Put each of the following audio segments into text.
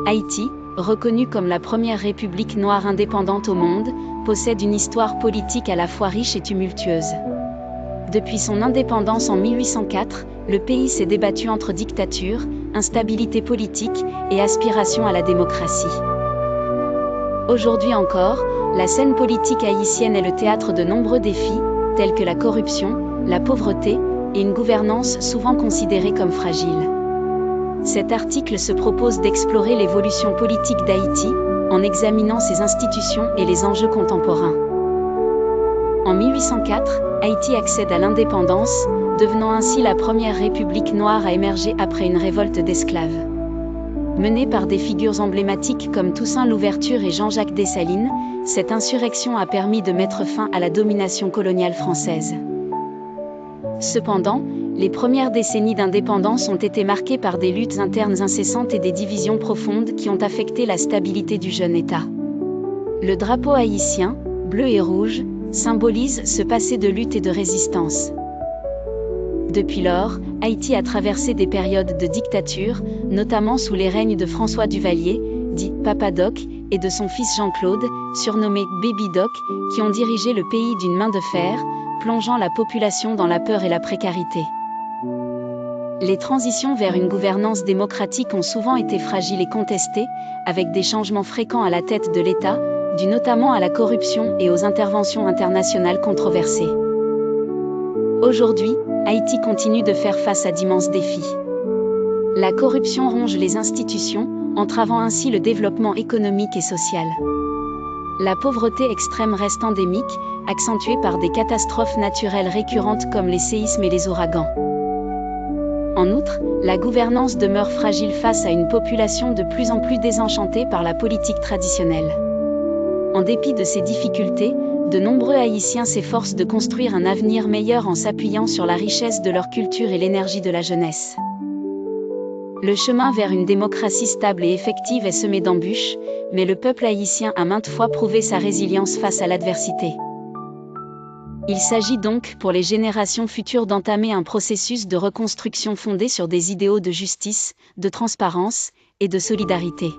Haïti, reconnue comme la première république noire indépendante au monde, possède une histoire politique à la fois riche et tumultueuse. Depuis son indépendance en 1804, le pays s'est débattu entre dictature, instabilité politique et aspiration à la démocratie. Aujourd'hui encore, la scène politique haïtienne est le théâtre de nombreux défis, tels que la corruption, la pauvreté et une gouvernance souvent considérée comme fragile. Cet article se propose d'explorer l'évolution politique d'Haïti, en examinant ses institutions et les enjeux contemporains. En 1804, Haïti accède à l'indépendance, devenant ainsi la première république noire à émerger après une révolte d'esclaves. Menée par des figures emblématiques comme Toussaint Louverture et Jean-Jacques Dessalines, cette insurrection a permis de mettre fin à la domination coloniale française. Cependant, les premières décennies d'indépendance ont été marquées par des luttes internes incessantes et des divisions profondes qui ont affecté la stabilité du jeune État. Le drapeau haïtien, bleu et rouge, symbolise ce passé de lutte et de résistance. Depuis lors, Haïti a traversé des périodes de dictature, notamment sous les règnes de François Duvalier, dit Papa Doc, et de son fils Jean-Claude, surnommé Baby Doc, qui ont dirigé le pays d'une main de fer, plongeant la population dans la peur et la précarité. Les transitions vers une gouvernance démocratique ont souvent été fragiles et contestées, avec des changements fréquents à la tête de l'État, dus notamment à la corruption et aux interventions internationales controversées. Aujourd'hui, Haïti continue de faire face à d'immenses défis. La corruption ronge les institutions, entravant ainsi le développement économique et social. La pauvreté extrême reste endémique, accentuée par des catastrophes naturelles récurrentes comme les séismes et les ouragans. En outre, la gouvernance demeure fragile face à une population de plus en plus désenchantée par la politique traditionnelle. En dépit de ces difficultés, de nombreux Haïtiens s'efforcent de construire un avenir meilleur en s'appuyant sur la richesse de leur culture et l'énergie de la jeunesse. Le chemin vers une démocratie stable et effective est semé d'embûches, mais le peuple haïtien a maintes fois prouvé sa résilience face à l'adversité. Il s'agit donc pour les générations futures d'entamer un processus de reconstruction fondé sur des idéaux de justice, de transparence et de solidarité.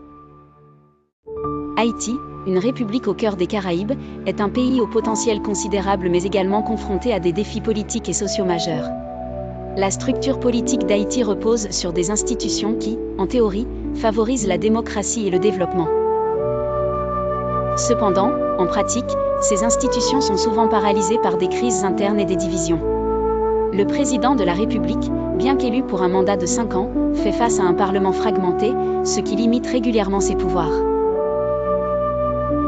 Haïti, une république au cœur des Caraïbes, est un pays au potentiel considérable mais également confronté à des défis politiques et sociaux majeurs. La structure politique d'Haïti repose sur des institutions qui, en théorie, favorisent la démocratie et le développement. Cependant, en pratique, ces institutions sont souvent paralysées par des crises internes et des divisions. Le président de la République, bien qu'élu pour un mandat de 5 ans, fait face à un parlement fragmenté, ce qui limite régulièrement ses pouvoirs.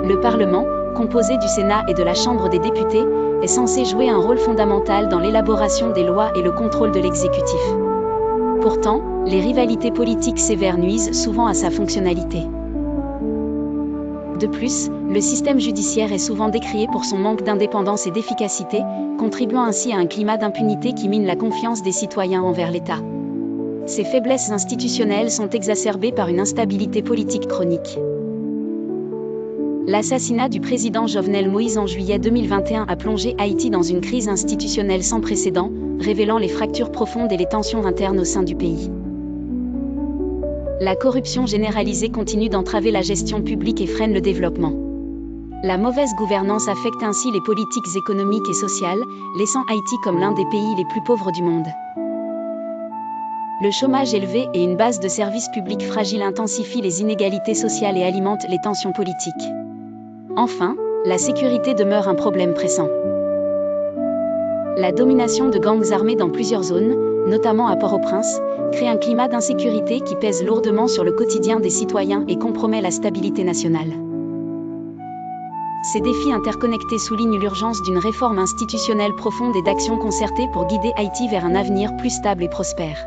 Le Parlement, composé du Sénat et de la Chambre des députés, est censé jouer un rôle fondamental dans l'élaboration des lois et le contrôle de l'exécutif. Pourtant, les rivalités politiques sévères nuisent souvent à sa fonctionnalité. De plus, le système judiciaire est souvent décrié pour son manque d'indépendance et d'efficacité, contribuant ainsi à un climat d'impunité qui mine la confiance des citoyens envers l'État. Ces faiblesses institutionnelles sont exacerbées par une instabilité politique chronique. L'assassinat du président Jovenel Moïse en juillet 2021 a plongé Haïti dans une crise institutionnelle sans précédent, révélant les fractures profondes et les tensions internes au sein du pays. La corruption généralisée continue d'entraver la gestion publique et freine le développement. La mauvaise gouvernance affecte ainsi les politiques économiques et sociales, laissant Haïti comme l'un des pays les plus pauvres du monde. Le chômage élevé et une base de services publics fragile intensifient les inégalités sociales et alimentent les tensions politiques. Enfin, la sécurité demeure un problème pressant. La domination de gangs armés dans plusieurs zones, notamment à Port-au-Prince, crée un climat d'insécurité qui pèse lourdement sur le quotidien des citoyens et compromet la stabilité nationale. Ces défis interconnectés soulignent l'urgence d'une réforme institutionnelle profonde et d'actions concertées pour guider Haïti vers un avenir plus stable et prospère.